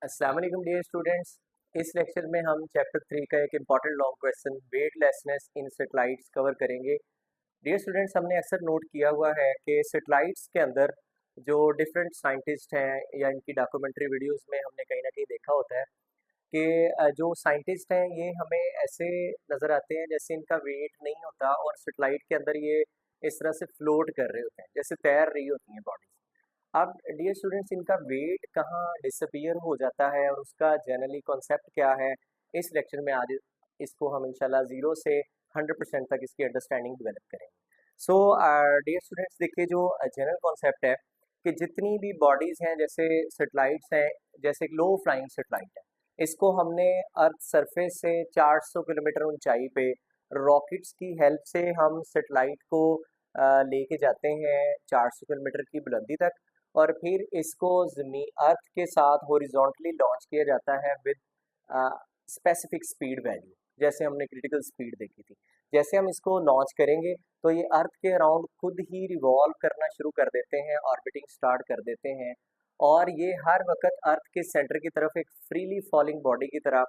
अस्सलाम वालेकुम dear students. इस लेक्चर में हम चैप्टर 3 का एक इम्पॉर्टेंट लॉन्ग क्वेश्चन वेटलेसनेस इन सेटेलाइट्स कवर करेंगे। डियर स्टूडेंट्स, हमने अक्सर नोट किया हुआ है कि सेटेलाइट्स के अंदर जो डिफरेंट साइंटिस्ट हैं या इनकी डॉक्यूमेंट्री वीडियोस में हमने कहीं ना कहीं देखा होता है कि जो साइंटिस्ट हैं ये हमें ऐसे नज़र आते हैं जैसे इनका वेट नहीं होता और सेटेलाइट के अंदर ये इस तरह से फ्लोट कर रहे होते हैं, जैसे तैर रही होती हैं बॉडीज। अब डियर स्टूडेंट्स, इनका वेट कहाँ डिसअपियर हो जाता है और उसका जनरली कॉन्सेप्ट क्या है, इस लेक्चर में आज इसको हम इंशाल्लाह 0 से 100% तक इसकी अंडरस्टैंडिंग डेवलप करेंगे। सो डियर स्टूडेंट्स, देखिए जो जनरल कॉन्सेप्ट है कि जितनी भी बॉडीज़ हैं, जैसे सेटेलाइट्स हैं, जैसे एक लो फ्लाइंग सेटेलाइट है, इसको हमने अर्थ सरफेस से 400 किलोमीटर ऊंचाई पे रॉकेट्स की हेल्प से हम सेटेलाइट को लेके जाते हैं 400 किलोमीटर की बुलंदी तक, और फिर इसको जमीन अर्थ के साथ हॉरिजॉन्टली लॉन्च किया जाता है विद स्पेसिफिक स्पीड वैल्यू। जैसे हमने क्रिटिकल स्पीड देखी थी, जैसे हम इसको लॉन्च करेंगे तो ये अर्थ के अराउंड खुद ही रिवॉल्व करना शुरू कर देते हैं, ऑर्बिटिंग स्टार्ट कर देते हैं, और ये हर वक्त अर्थ के सेंटर की तरफ एक फ्रीली फॉलिंग बॉडी की तरह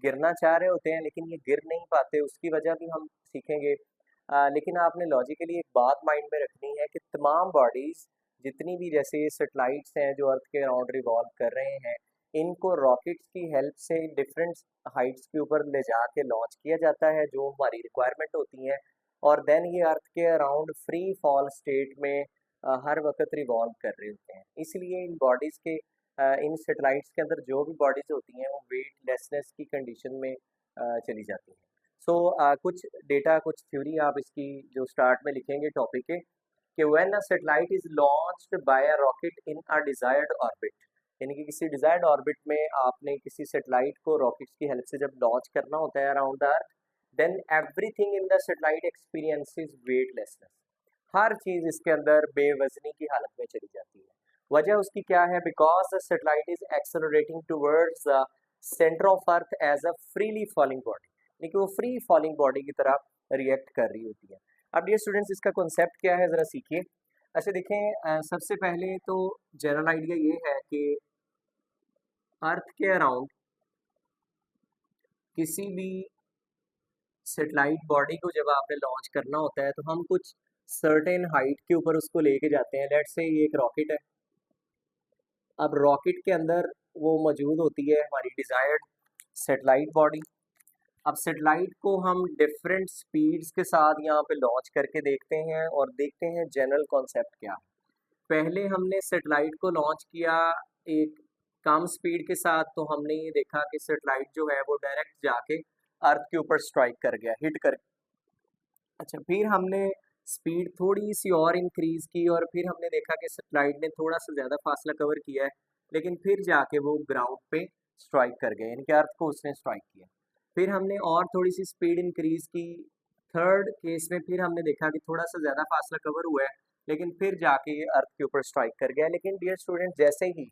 गिरना चाह रहे होते हैं, लेकिन ये गिर नहीं पाते। उसकी वजह भी हम सीखेंगे। लेकिन आपने लॉजिकली एक बात माइंड में रखनी है कि तमाम बॉडीज़ जितनी भी, जैसे ये सेटेलाइट्स हैं जो अर्थ के अराउंड रिवॉल्व कर रहे हैं, इनको रॉकेट्स की हेल्प से डिफरेंट हाइट्स के ऊपर ले जाके लॉन्च किया जाता है जो हमारी रिक्वायरमेंट होती है, और देन ये अर्थ के अराउंड फ्री फॉल स्टेट में हर वक्त रिवॉल्व कर रहे होते हैं। इसलिए इन बॉडीज़ के इन सेटेलाइट्स के अंदर जो भी बॉडीज़ होती हैं वो वेटलेसनेस की कंडीशन में चली जाती हैं। सो कुछ डेटा, कुछ थ्योरी आप इसकी जो स्टार्ट में लिखेंगे टॉपिक के, कि when a satellite is launched by a rocket in a desired orbit, यानी कि किसी डिजायर्ड ऑर्बिट में आपने किसी सैटेलाइट को रॉकेट्स की हेल्प से जब लॉन्च करना होता है around the earth, then everything in the satellite experiences weightlessness. हर चीज इसके अंदर बेवजनी की हालत में चली जाती है। वजह उसकी क्या है? Because the satellite is accelerating towards the centre of earth as a freely falling body, यानी कि वो फ्री फॉलिंग बॉडी की तरह रिएक्ट कर रही होती है। अब डियर स्टूडेंट्स, इसका कॉन्सेप्ट क्या है, ज़रा सीखिए। अच्छा देखें, सबसे पहले तो जनरल आइडिया ये है कि अर्थ के अराउंड किसी भी सेटेलाइट बॉडी को जब आपने लॉन्च करना होता है तो हम कुछ सर्टेन हाइट के ऊपर उसको लेके जाते हैं। लेट्स से ये एक रॉकेट है। अब रॉकेट के अंदर वो मौजूद होती है हमारी डिज़ायर्ड सेटेलाइट बॉडी। अब सेटेलाइट को हम डिफरेंट स्पीड्स के साथ यहाँ पे लॉन्च करके देखते हैं और देखते हैं जनरल कॉन्सेप्ट क्या है। पहले हमने सेटेलाइट को लॉन्च किया एक कम स्पीड के साथ, तो हमने ये देखा कि सेटेलाइट जो है वो डायरेक्ट जाके अर्थ के ऊपर स्ट्राइक कर गया, हिट कर। अच्छा, फिर हमने स्पीड थोड़ी सी और इंक्रीज की और फिर हमने देखा कि सेटेलाइट ने थोड़ा सा ज़्यादा फासला कवर किया है, लेकिन फिर जाके वो ग्राउंड पे स्ट्राइक कर गए, यानी कि अर्थ को उसने स्ट्राइक किया। फिर हमने और थोड़ी सी स्पीड इंक्रीज की। थर्ड केस में फिर हमने देखा कि थोड़ा सा ज़्यादा फासला कवर हुआ है, लेकिन फिर जाके ये अर्थ के ऊपर स्ट्राइक कर गया। लेकिन डियर स्टूडेंट, जैसे ही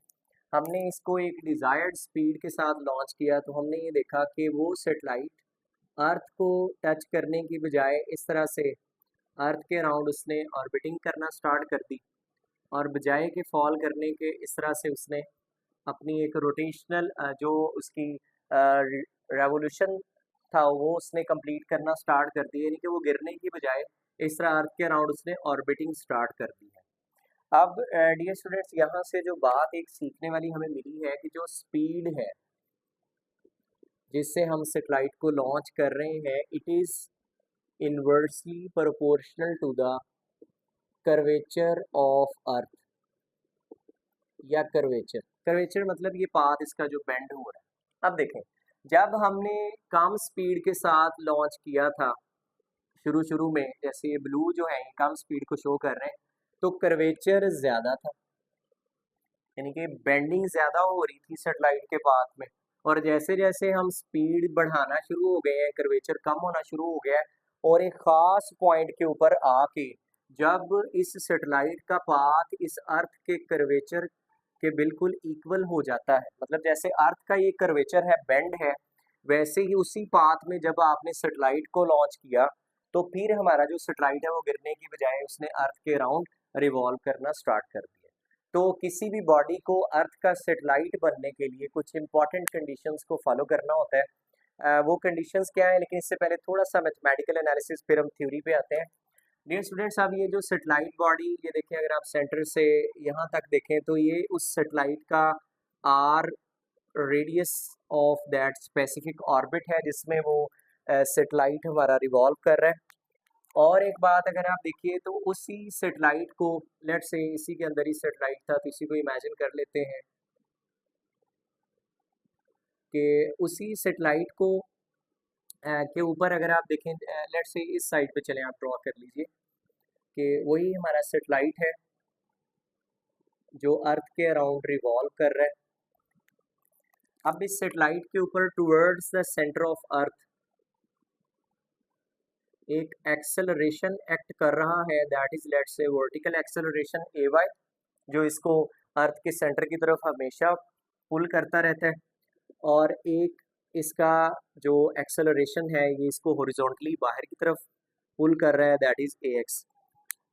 हमने इसको एक डिज़ायर्ड स्पीड के साथ लॉन्च किया तो हमने ये देखा कि वो सेटेलाइट अर्थ को टच करने की बजाय इस तरह से अर्थ के अराउंड उसने ऑर्बिटिंग करना स्टार्ट कर दी, और बजाय के फॉल करने के इस तरह से उसने अपनी एक रोटेशनल जो उसकी रेवोल्यूशन था वो उसने कंप्लीट करना स्टार्ट कर दिया, यानी कि वो गिरने की बजाय इस तरह अर्थ के अराउंड उसने ऑर्बिटिंग स्टार्ट कर दी है। अब डियर स्टूडेंट्स, यहाँ से जो बात एक सीखने वाली हमें मिली है कि जो स्पीड है जिससे हम सेटेलाइट को लॉन्च कर रहे हैं, it is inversely proportional to the curvature of earth, या कर्वेचर। कर्वेचर मतलब ये पाथ इसका जो बेंड हो रहा है। अब देखें, जब हमने कम स्पीड के साथ लॉन्च किया था शुरू शुरू में, जैसे ये ब्लू जो है ये कम स्पीड को शो कर रहे हैं, तो कर्वेचर ज़्यादा था, यानी कि बेंडिंग ज़्यादा हो रही थी सेटेलाइट के पाथ में। और जैसे जैसे हम स्पीड बढ़ाना शुरू हो गए हैं, कर्वेचर कम होना शुरू हो गया है, और एक ख़ास पॉइंट के ऊपर आके जब इस सेटेलाइट का पाथ इस अर्थ के कर्वेचर के बिल्कुल इक्वल हो जाता है, मतलब जैसे अर्थ का ये कर्वेचर है, बेंड है, वैसे ही उसी पाथ में जब आपने सेटेलाइट को लॉन्च किया तो फिर हमारा जो सेटेलाइट है वो गिरने की बजाय उसने अर्थ के अराउंड रिवॉल्व करना स्टार्ट कर दिया। तो किसी भी बॉडी को अर्थ का सेटेलाइट बनने के लिए कुछ इंपॉर्टेंट कंडीशंस को फॉलो करना होता है। वो कंडीशंस क्या है, लेकिन इससे पहले थोड़ा सा मैथमेटिकल एनालिसिस, फिर हम थ्योरी पे आते हैं। डियर स्टूडेंट्स, अब ये जो सेटेलाइट बॉडी, ये देखें, अगर आप सेंटर से यहाँ तक देखें तो ये उस सेटेलाइट का R radius of that specific orbit है जिसमें वो सेटेलाइट हमारा रिवॉल्व कर रहा है। और एक बात अगर आप देखिए तो उसी सेटेलाइट को, लेट्स से इसी के अंदर ही सेटेलाइट था, तो इसी को इमेजिन कर लेते हैं कि उसी सेटेलाइट को के ऊपर अगर आप देखें, लेट्स से इस साइड पे चलें, आप ड्रॉ कर लीजिए कि वही हमारा सेटेलाइट है जो अर्थ के अराउंड रिवॉल्व कर रहा है। अब इस सेटेलाइट के ऊपर towards the centre of earth एक एक्सेलरेशन एक्ट कर रहा है, that is let's say vertical acceleration A Y, जो इसको अर्थ के सेंटर की तरफ हमेशा पुल करता रहता है। और एक इसका जो एक्सेलरेशन है ये इसको हॉरिजॉन्टली बाहर की तरफ पुल कर रहा है, दैट इज ए एक्स।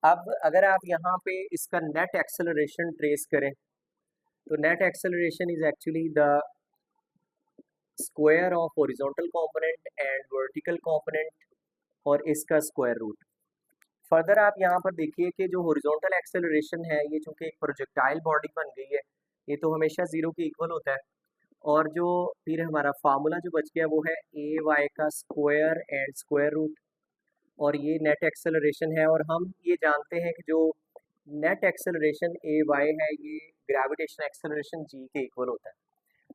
अब अगर आप यहाँ पे इसका नेट एक्सेलरेशन ट्रेस करें तो net acceleration is actually the square of horizontal component and vertical component और इसका स्क्वायर रूट। फर्दर आप यहाँ पर देखिए कि जो हॉरिजॉन्टल एक्सेलरेशन है ये चूंकि एक प्रोजेक्टाइल बॉडी बन गई है, ये तो हमेशा जीरो के इक्वल होता है। और जो फिर हमारा फार्मूला जो बच गया वो है ए वाई का स्क्वायर एंड स्क्वायर रूट, और ये नेट एक्सेलरेशन है। और हम ये जानते हैं कि जो नेट एक्सेलरेशन ए वाई है ये ग्रेविटेशन एक्सेलरेशन जी के इक्वल होता है।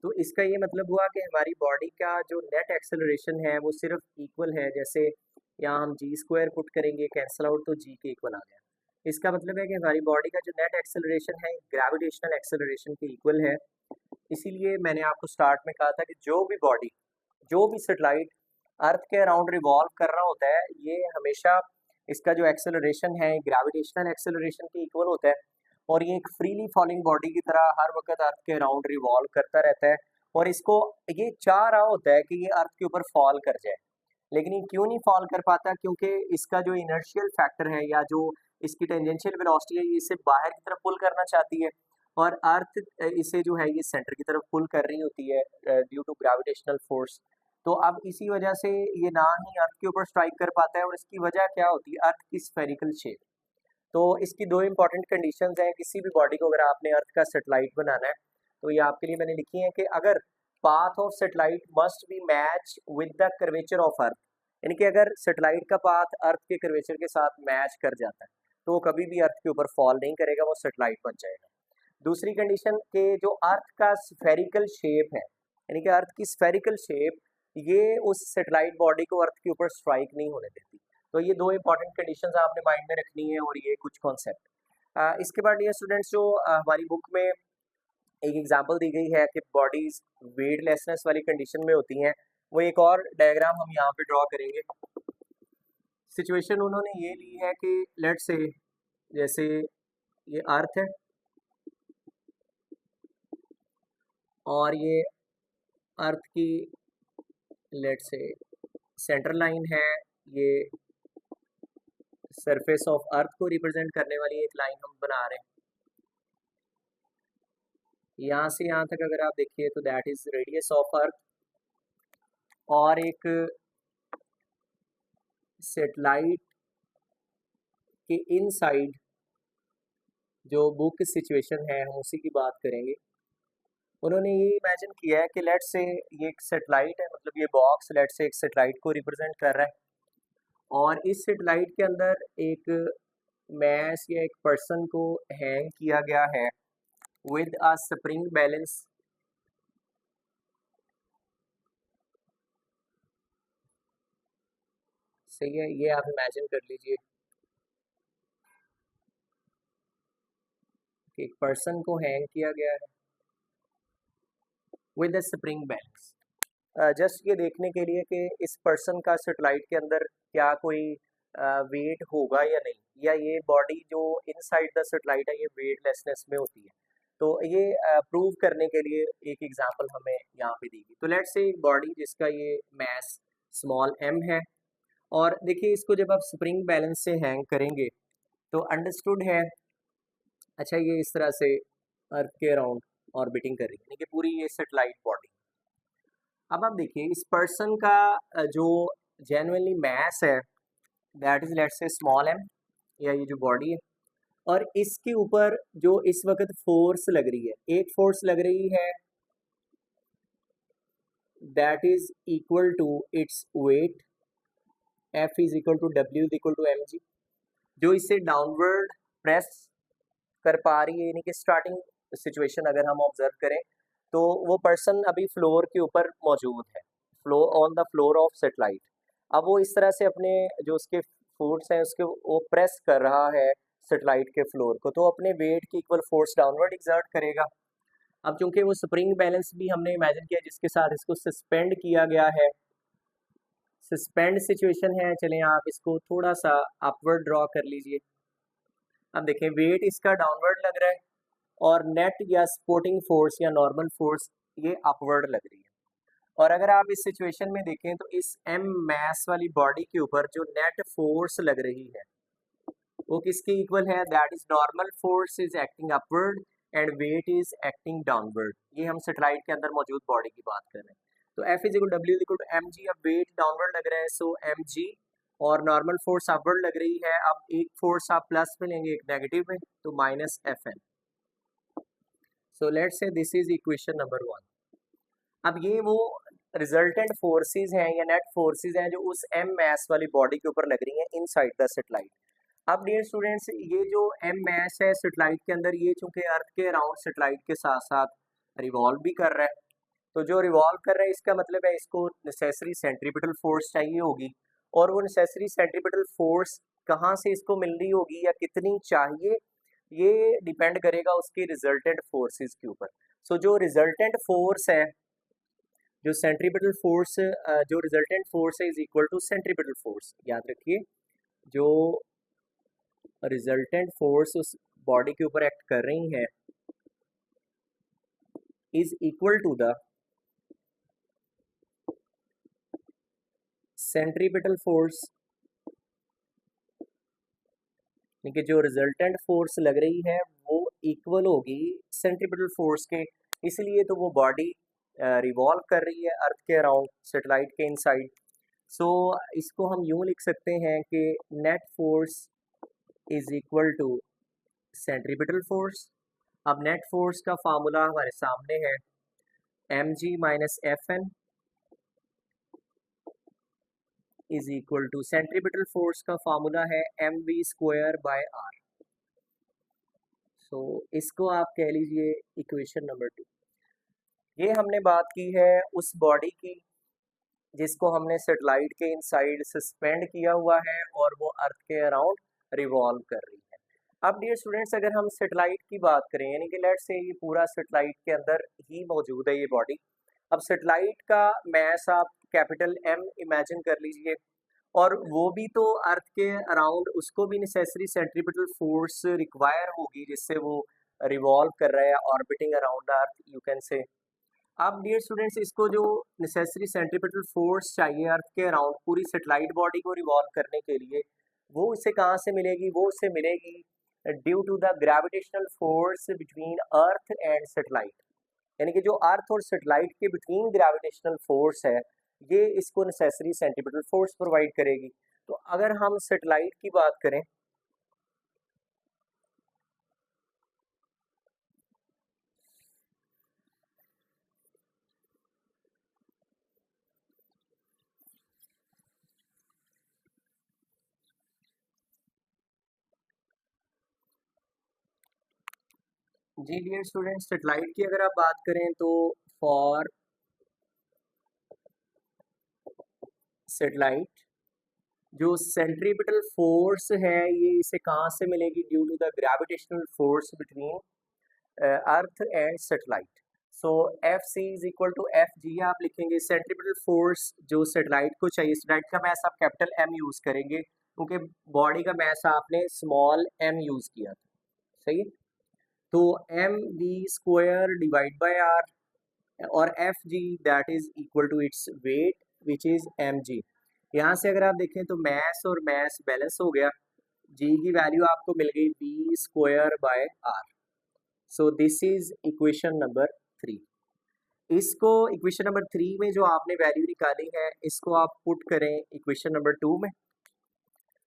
तो इसका ये मतलब हुआ कि हमारी बॉडी का जो नेट एक्सेलरेशन है वो सिर्फ इक्वल है, जैसे यहाँ हम जी स्क्वायर पुट करेंगे कैंसिल आउट तो जी के इक्वल आ गया। इसका मतलब है कि हमारी बॉडी का जो नेट एक्सेलरेशन है ग्रेविटेशनल एक्सेलरेशन के इक्वल है। इसीलिए मैंने आपको स्टार्ट में कहा था कि जो भी बॉडी, जो भी सेटेलाइट अर्थ के अराउंड रिवॉल्व कर रहा होता है ये हमेशा इसका जो एक्सेलरेशन है ग्रेविटेशनल एक्सेलरेशन के इक्वल होता है। और ये एक फ्रीली फॉलिंग बॉडी की तरह हर वक्त अर्थ के अराउंड रिवॉल्व करता रहता है, और इसको ये चाह रहा होता है कि ये अर्थ के ऊपर फॉल कर जाए, लेकिन ये क्यों नहीं फॉल कर पाता, क्योंकि इसका जो इनर्शियल फैक्टर है या जो इसकी टेंजेंशियल वेलोसिटी है ये इसे बाहर की तरफ पुल करना चाहती है, और अर्थ इसे जो है ये सेंटर की तरफ पुल कर रही होती है ड्यू टू ग्रेविटेशनल फोर्स। तो अब इसी वजह से ये ना ही अर्थ के ऊपर स्ट्राइक कर पाता है, और इसकी वजह क्या होती है, अर्थ की स्फेरिकल शेप। तो इसकी दो इंपॉर्टेंट कंडीशंस हैं किसी भी बॉडी को अगर आपने अर्थ का सेटेलाइट बनाना है, तो ये आपके लिए मैंने लिखी है कि अगर path of satellite must be match with the curvature of अर्थ, यानी कि अगर सेटेलाइट का पाथ अर्थ के कर्वेचर के साथ मैच कर जाता है तो वो कभी भी अर्थ के ऊपर फॉल नहीं करेगा, वो सेटेलाइट बन जाएगा। दूसरी कंडीशन के जो अर्थ का स्फेरिकल शेप है, यानी कि अर्थ की स्फेरिकल शेप, ये उस सेटेलाइट बॉडी को अर्थ के ऊपर स्ट्राइक नहीं होने देती। तो ये दो इंपॉर्टेंट कंडीशंस आपने माइंड में रखनी है, और ये कुछ कॉन्सेप्ट। इसके बाद ये स्टूडेंट्स जो हमारी बुक में एक एग्जांपल दी गई है कि बॉडीज वेटलेसनेस वाली कंडीशन में होती हैं, वो एक और डायग्राम हम यहाँ पे ड्रॉ करेंगे। सिचुएशन उन्होंने ये ली है कि लेट्स से जैसे ये अर्थ है और ये अर्थ की लेट्स से सेंटर लाइन है, ये सरफेस ऑफ अर्थ को रिप्रेजेंट करने वाली एक लाइन हम बना रहे हैं। यहाँ से यहाँ तक अगर आप देखिए तो that is radius of earth, और एक सेटेलाइट के इनसाइड जो बुक सिचुएशन है हम उसी की बात करेंगे। उन्होंने ये इमेजिन किया है कि लेट्स से ये एक सेटेलाइट है, मतलब ये बॉक्स लेट्स से एक सेटेलाइट को रिप्रेजेंट कर रहा है, और इस सेटेलाइट के अंदर एक मैस या एक पर्सन को हैंग किया गया है विद अ स्प्रिंग बैलेंस। सही है, ये आप इमेजिन कर लीजिए कि एक पर्सन को हैंग किया गया है with a spring balance, just ये देखने के लिए कि इस पर्सन का सेटेलाइट के अंदर क्या कोई वेट होगा या नहीं, या ये बॉडी जो इनसाइड द सेटेलाइट है ये वेटलेसनेस में होती है। तो ये प्रूव करने के लिए एक एग्जांपल हमें यहाँ पे दी गई। तो लेट्स से एक बॉडी जिसका ये मास स्मॉल m है, और देखिए इसको जब आप स्प्रिंग बैलेंस से हैंग करेंगे तो अंडरस्टूड है, अच्छा ये इस तरह से अर्थ के अराउंड ऑर्बिटिंग कर रही है, यानी कि पूरी ये सेटेलाइट बॉडी। अब आप देखिए इस पर्सन का जो जेन्युइनली मैस है that is let's say small M, या ये जो बॉडी है, और इसके ऊपर जो इस वक्त फोर्स लग रही है, एक फोर्स लग रही है that is equal to its weight, F is equal to W is equal to M G, जो इसे डाउनवर्ड प्रेस कर पा रही है, यानी कि स्टार्टिंग सिचुएशन अगर हम ऑब्जर्व करें तो वो पर्सन अभी फ्लोर के ऊपर मौजूद है, on the floor of satellite. अब वो इस तरह से अपने जो उसके फोर्स हैं उसके वो प्रेस कर रहा है सेटेलाइट के फ्लोर को, तो अपने वेट की इक्वल फोर्स डाउनवर्ड एग्जर्ट करेगा। अब चूंकि वो स्प्रिंग बैलेंस भी हमने इमेजिन किया जिसके साथ इसको सस्पेंड किया गया है, सस्पेंड सिचुएशन है, चलें आप इसको थोड़ा सा अपवर्ड ड्रॉ कर लीजिए। अब देखें वेट इसका डाउनवर्ड लग रहा है और नेट या सपोर्टिंग फोर्स या नॉर्मल फोर्स ये अपवर्ड लग रही है। और अगर आप इस सिचुएशन में देखें तो इस एम मैस वाली बॉडी के ऊपर जो नेट फोर्स लग रही है वो किसके इक्वल है, that is normal force is acting upward and weight is acting downward. ये हम सेटेलाइट के अंदर मौजूद बॉडी की बात कर रहे हैं। तो F is equal W is equal to M G. अब वेट डाउनवर्ड लग रहा है सो एम जी, और नॉर्मल फोर्स अपवर्ड लग रही है। अब एक फोर्स आप प्लस में लेंगे एक नेगेटिव में, तो minus F N. So let's say this is equation number 1। अब ये वो रिजल्टेंट फोर्सेस हैं या नेट फोर्सेस हैं जो उस एम मैस वाली बॉडी के ऊपर लग रही हैं इनसाइड द सेटेलाइट। अब डियर स्टूडेंट्स ये जो एम मैस है सेटेलाइट के अंदर, ये चूंकि अर्थ के अराउंड सेटेलाइट के साथ साथ रिवॉल्व भी कर रहा है, तो जो रिवॉल्व कर रहा है इसका मतलब है इसको नेसेसरी सेंट्रीपिटल फोर्स चाहिए होगी, और वो नेसेसरी सेंट्रीपिटल फोर्स कहाँ से इसको मिल रही होगी या कितनी चाहिए, ये डिपेंड करेगा उसकी रिजल्टेंट फोर्सेस के ऊपर। सो जो रिजल्टेंट फोर्स है, जो सेंट्रीपिटल फोर्स, जो रिजल्टेंट फोर्स है is equal to centripetal force. याद रखिए जो रिजल्टेंट फोर्स उस बॉडी के ऊपर एक्ट कर रही है is equal to the centripetal force, क्योंकि जो रिजल्टेंट फोर्स लग रही है वो इक्वल होगी सेंट्रीपिटल फोर्स के, इसलिए तो वो बॉडी रिवॉल्व कर रही है अर्थ के अराउंड सेटेलाइट के इनसाइड। सो इसको हम यूँ लिख सकते हैं कि net force is equal to centripetal force. अब नेट फोर्स का फार्मूला हमारे सामने है M G minus F N is equal to centripetal force का फार्मूला है M V square by R. So इसको आप कह लीजिए इक्वेशन नंबर 2। ये हमने बात की है उस बॉडी की जिसको हमने सेटेलाइट के इनसाइड सस्पेंड किया हुआ है और वो अर्थ के अराउंड रिवॉल्व कर रही है। अब डियर स्टूडेंट्स अगर हम सेटेलाइट की बात करें, यानी कि लेट्स से ये पूरा सेटेलाइट के अंदर ही मौजूद है ये बॉडी। अब सेटेलाइट का मैस आप कैपिटल एम इमेजिन कर लीजिए, और वो भी तो अर्थ के अराउंड उसको भी नेसेसरी सेंट्रीपिटल फोर्स रिक्वायर होगी जिससे वो रिवॉल्व कर रहा है orbiting around earth, you can say. अब डियर स्टूडेंट्स इसको जो नेसेसरी सेंट्रीपिटल फोर्स चाहिए अर्थ के अराउंड पूरी सेटेलाइट बॉडी को रिवॉल्व करने के लिए, वो उसे कहाँ से मिलेगी, वो उसे मिलेगी due to the gravitational force between earth and satellite. यानी कि जो अर्थ और सेटेलाइट के बिटवीन ग्रेविटेशनल फोर्स है ये इसको नेसेसरी सेंट्रीपिटल फोर्स प्रोवाइड करेगी। तो अगर हम सेटेलाइट की बात करें, जी डियर स्टूडेंट्स सेटेलाइट की अगर आप बात करें तो फॉर सेटेलाइट जो सेंट्रीपिटल फोर्स है ये इसे कहाँ से मिलेगी, due to the gravitational force between earth and satellite. So F C is equal to F G आप लिखेंगे। सेंट्रीपिटल फोर्स जो सेटेलाइट को चाहिए, सेटेलाइट का मैस आप कैपिटल एम यूज करेंगे क्योंकि बॉडी का मैस आपने स्मॉल एम यूज किया था, सही है। तो M V square divide by R और F G that is equal to its weight which is M G. यहाँ से अगर आप देखें तो मैस और मैस बैलेंस हो गया, जी की वैल्यू आपको मिल गई V square by R. So this is equation number 3। इसको इक्वेशन नंबर 3 में जो आपने वैल्यू निकाली है इसको आप पुट करें इक्वेशन नंबर 2 में।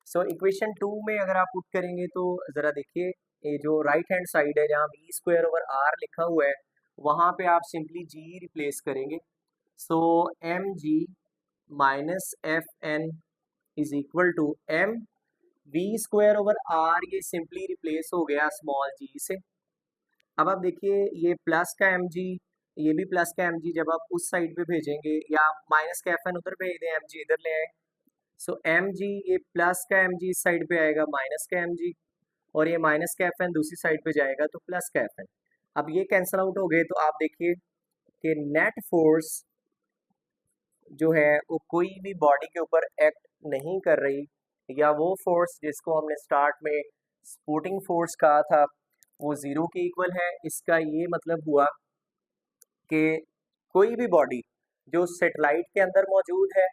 सो इक्वेशन 2 में अगर आप पुट करेंगे तो ज़रा देखिए, ये जो राइट हैंड साइड है जहाँ v² लिखा हुआ है वहाँ पे आप सिंपली g रिप्लेस करेंगे। So mg minus F N is equal to m v²/r, ये सिंपली रिप्लेस हो गया स्मॉल g से। अब आप देखिए ये प्लस का mg, ये भी प्लस का mg जब आप उस साइड पे भेजेंगे या आप माइनस का एफ एन उधर भेज दें, mg इधर ले आए, सो mg ये प्लस का mg इस साइड पे आएगा माइनस का mg, और ये माइनस का एफ एन दूसरी साइड पे जाएगा तो प्लस का एफ एन। अब ये कैंसिल आउट हो गए तो आप देखिए कि नेट फोर्स जो है वो कोई भी बॉडी के ऊपर एक्ट नहीं कर रही, या वो फोर्स जिसको हमने स्टार्ट में सपोर्टिंग फोर्स कहा था वो ज़ीरो के इक्वल है। इसका ये मतलब हुआ कि कोई भी बॉडी जो सेटेलाइट के अंदर मौजूद है,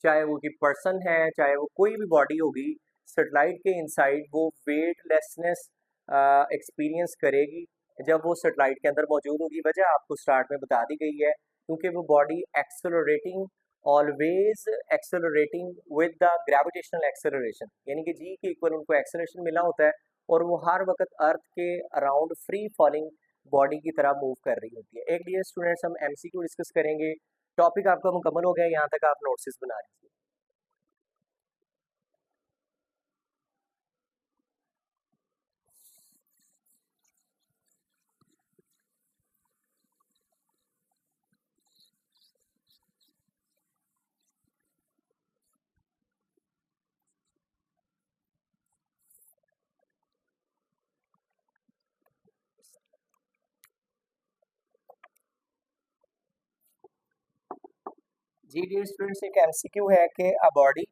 चाहे वो की पर्सन है, चाहे वो कोई भी बॉडी होगी सेटेलाइट के इनसाइड, वो वेटलेसनेस एक्सपीरियंस करेगी जब वो सेटेलाइट के अंदर मौजूद होगी। वजह आपको स्टार्ट में बता दी गई है, क्योंकि वो body accelerating, always accelerating with the gravitational acceleration, यानी कि जी के इक्वल उनको एक्सेलरेशन मिला होता है और वो हर वक्त अर्थ के अराउंड फ्री फॉलिंग बॉडी की तरह मूव कर रही होती है। एक डियर स्टूडेंट्स, हम एमसीक्यू डिस्कस करेंगे। टॉपिक आपका मुकम्मल हो गया, यहाँ तक आप नोट्स बना लीजिए। जी डियर स्टूडेंट्स, एक एमसीक्यू है कि a body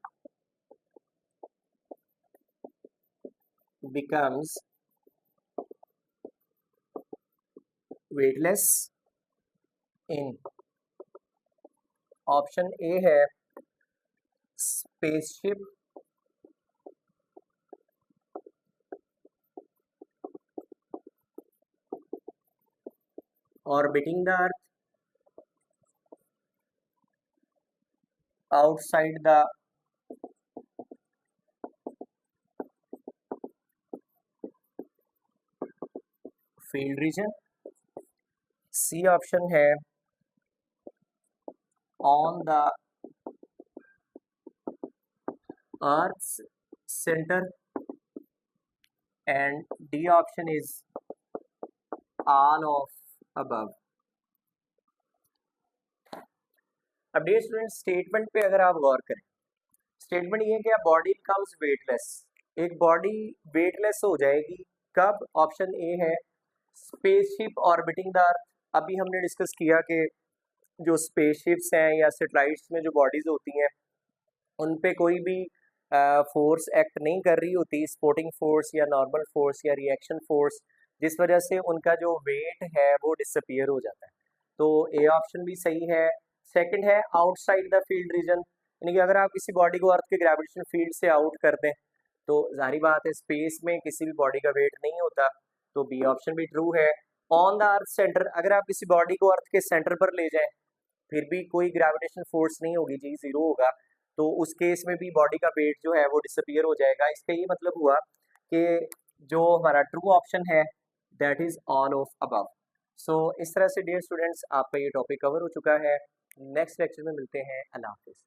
becomes weightless in, option A है spaceship, orbiting the earth outside the field region। C option है on the earth's center, and D option is all of above। अब dear student, statement पे अगर आप गौर करें, statement ये है कि बॉडी बिकम्स वेटलेस, एक बॉडी वेटलेस हो जाएगी कब? ऑप्शन ए है स्पेसशिप ऑर्बिटिंग द अर्थ। अभी हमने डिस्कस किया कि जो स्पेसशिप्स हैं या सैटेलाइट्स में जो बॉडीज होती हैं उन पे कोई भी फोर्स एक्ट नहीं कर रही होती, सपोर्टिंग फोर्स या नॉर्मल फोर्स या रिएक्शन फोर्स, जिस वजह से उनका जो वेट है वो डिसअपियर हो जाता है। तो ए ऑप्शन भी सही है। सेकंड है आउटसाइड द फील्ड रीजन, यानी कि अगर आप किसी बॉडी को अर्थ के ग्रेविटेशन फील्ड से आउट कर दें तो जाहिर बात है स्पेस में किसी भी बॉडी का वेट नहीं होता, तो बी ऑप्शन भी ट्रू है। ऑन द अर्थ सेंटर, अगर आप किसी बॉडी को अर्थ के सेंटर पर ले जाएं फिर भी कोई ग्रेविटेशन फोर्स नहीं होगी, जी जीरो होगा, तो उस केस में भी बॉडी का वेट जो है वो डिसअपियर हो जाएगा। इसका ये मतलब हुआ कि जो हमारा ट्रू ऑप्शन है that is all of above. So इस तरह से डियर स्टूडेंट्स आपका ये टॉपिक कवर हो चुका है। नेक्स्ट लेक्चर में मिलते हैं। अल्लाह हाफिज़।